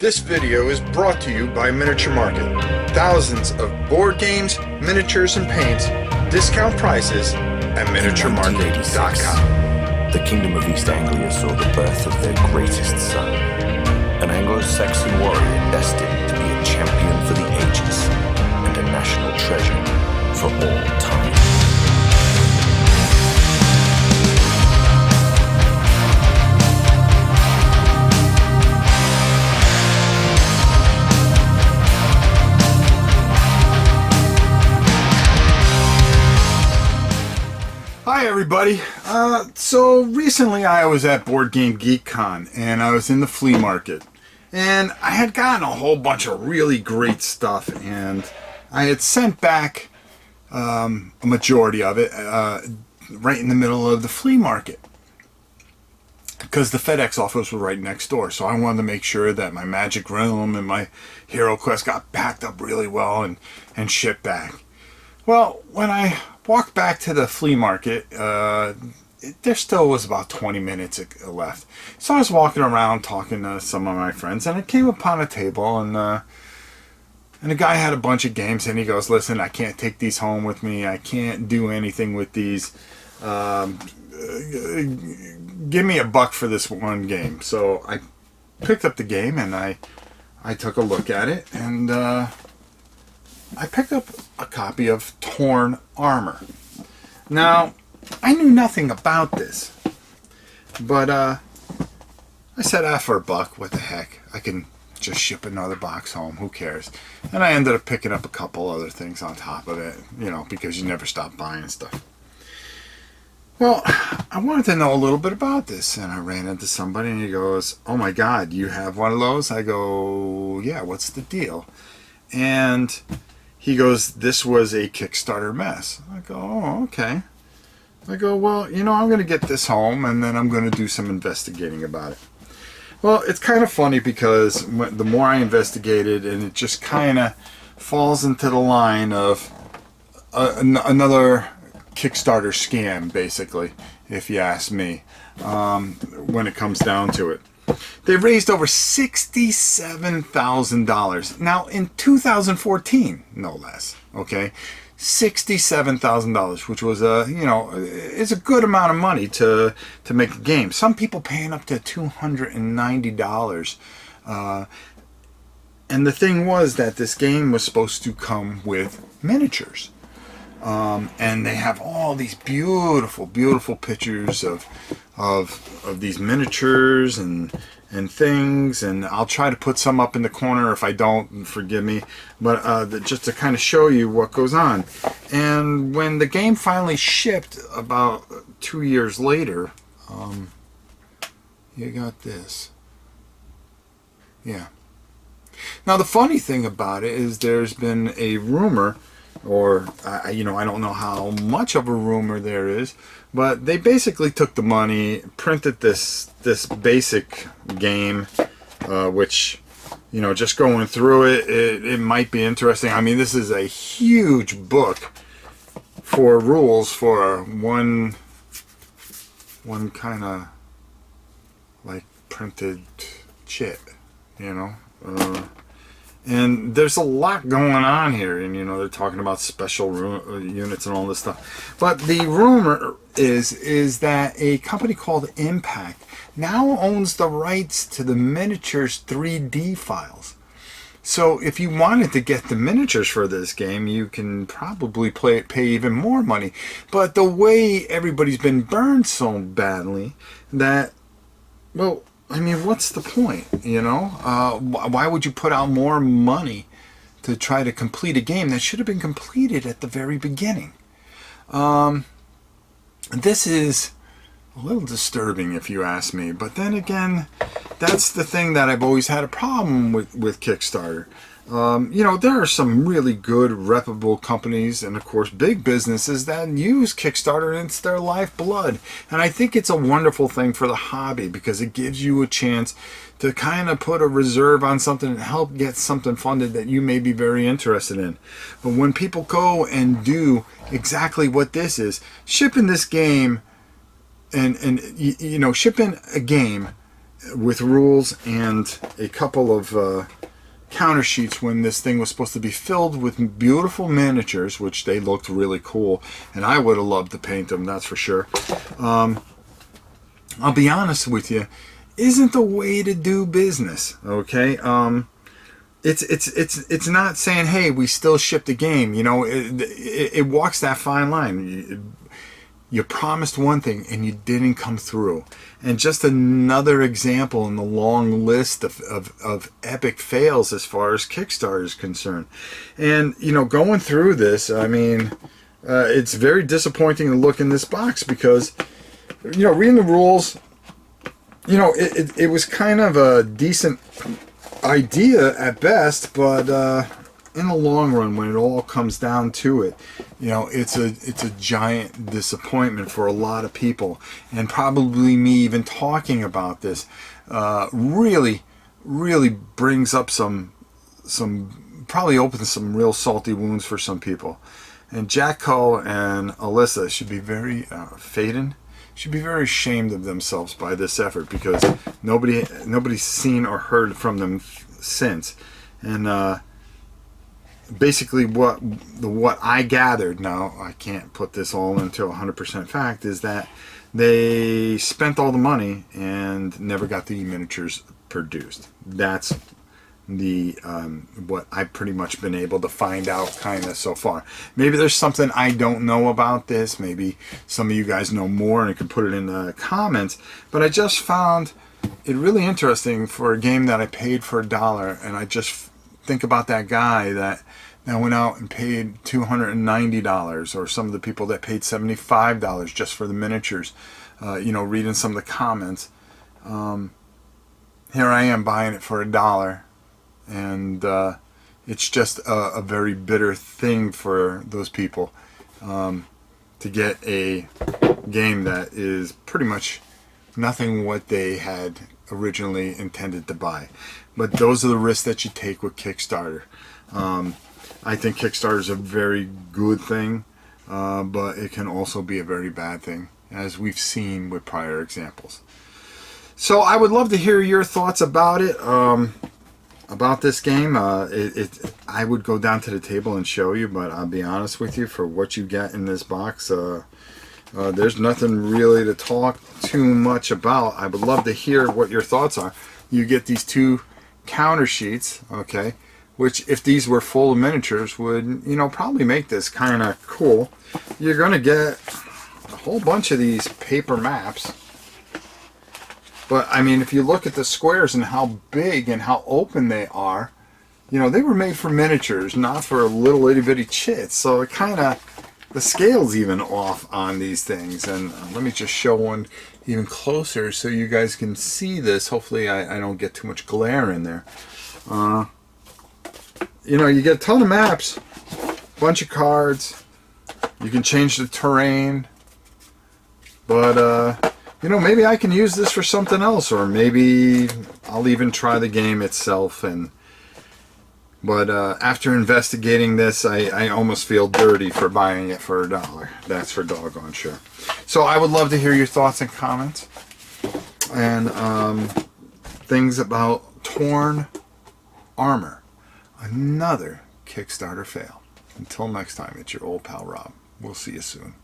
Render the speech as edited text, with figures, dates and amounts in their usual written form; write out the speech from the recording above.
This video is brought to you by Miniature Market. Thousands of board games, miniatures, and paints, discount prices at miniaturemarket.com. The Kingdom of East Anglia saw the birth of their greatest son, an Anglo-Saxon warrior destined to be a champion for the ages and a national treasure for all time. Hi everybody. So recently I was at Board Game Geek Con and I was in the flea market and I had gotten a whole bunch of really great stuff and I had sent back a majority of it right in the middle of the flea market because the FedEx office was right next door, so I wanted to make sure that my Magic Realm and my Hero Quest got packed up really well and shipped back. Well, when I walked back to the flea market, there still was about 20 minutes left. So I was walking around talking to some of my friends, and I came upon a table, and the guy had a bunch of games, and he goes, "Listen, I can't take these home with me. I can't do anything with these. Give me $1 for this one game." So I picked up the game, and I took a look at it, and I picked up a copy of Torn Armor. Now, I knew nothing about this, but I said, for $1, what the heck? I can just ship another box home, who cares? And I ended up picking up a couple other things on top of it, you know, because you never stop buying stuff. Well, I wanted to know a little bit about this, and I ran into somebody, and he goes, "Oh my God, you have one of those?" I go, "Yeah, what's the deal?" And he goes, "This was a Kickstarter mess." I go, "Oh, okay." I go, "Well, you know, I'm going to get this home and then I'm going to do some investigating about it." Well, it's kind of funny because the more I investigated, and it just kind of falls into the line of another Kickstarter scam, basically, if you ask me, when it comes down to it. They raised over $67,000. Now, in 2014, no less, okay? $67,000, which was is a good amount of money to make a game. Some people paying up to $290. And the thing was that this game was supposed to come with miniatures. And they have all these beautiful, beautiful pictures of these miniatures and things, and I'll try to put some up in the corner. If I don't, forgive me, but just to kind of show you what goes on. And when the game finally shipped about 2 years later, you got this. Yeah. Now the funny thing about it is there's been a rumor, or I don't know how much of a rumor there is, but they basically took the money, printed this basic game, which, just going through it might be interesting. I mean, this is a huge book for rules for one kind of like printed chit, and there's a lot going on here, and they're talking about special units and all this stuff. But the rumor is that a company called Impact now owns the rights to the miniatures 3D files. So if you wanted to get the miniatures for this game, you can probably pay even more money. But the way everybody's been burned so badly that, well, I mean, what's the point, why would you put out more money to try to complete a game that should have been completed at the very beginning? This is a little disturbing, if you ask me. But then again, that's the thing that I've always had a problem with Kickstarter. There are some really good, reputable companies and, of course, big businesses that use Kickstarter, and it's their lifeblood. And I think it's a wonderful thing for the hobby because it gives you a chance to kind of put a reserve on something and help get something funded that you may be very interested in. But when people go and do exactly what this is, shipping this game and shipping a game with rules and a couple of counter sheets when this thing was supposed to be filled with beautiful miniatures, which they looked really cool, and I would have loved to paint them, that's for sure. I'll be honest with you, isn't the way to do business, okay? It's not saying, hey, we still ship the game. You know, it walks that fine line. You promised one thing and you didn't come through. And just another example in the long list of epic fails as far as Kickstarter is concerned. And, you know, going through this, I mean, it's very disappointing to look in this box because, you know, reading the rules, you know, it was kind of a decent idea at best, but in the long run, when it all comes down to it, you know, it's a giant disappointment for a lot of people, and probably me even talking about this really brings up some probably opens some real salty wounds for some people. And Jack Cole and Alyssa should be very Faden should be very ashamed of themselves by this effort, because nobody's seen or heard from them since. And basically what I gathered, now I can't put this all into 100% fact, is that they spent all the money and never got the miniatures produced. That's the what I've pretty much been able to find out kind of so far. Maybe there's something I don't know about this. Maybe some of you guys know more and you can put it in the comments. But I just found it really interesting for a game that I paid for $1, and I just think about that guy that went out and paid $290, or some of the people that paid $75 just for the miniatures. You know, reading some of the comments. Here I am buying it for $1. And it's just a very bitter thing for those people to get a game that is pretty much nothing what they had originally intended to buy. But those are the risks that you take with Kickstarter. I think Kickstarter is a very good thing, but it can also be a very bad thing, as we've seen with prior examples. So I would love to hear your thoughts about it. About this game. I would go down to the table and show you, but I'll be honest with you, for what you get in this box, there's nothing really to talk too much about. I would love to hear what your thoughts are. You get these two counter sheets, okay, which if these were full of miniatures would, you know, probably make this kind of cool. You're going to get a whole bunch of these paper maps. But, I mean, if you look at the squares and how big and how open they are, you know, they were made for miniatures, not for little itty-bitty chits. So it kind of, the scale's even off on these things. And let me just show one even closer so you guys can see this. Hopefully I don't get too much glare in there. You know, you get a ton of maps, bunch of cards. You can change the terrain. But, you know, maybe I can use this for something else, or maybe I'll even try the game itself. But after investigating this, I almost feel dirty for buying it for $1. That's for doggone sure. So I would love to hear your thoughts and comments, and things about Torn Armor. Another Kickstarter fail. Until next time, it's your old pal Rob. We'll see you soon.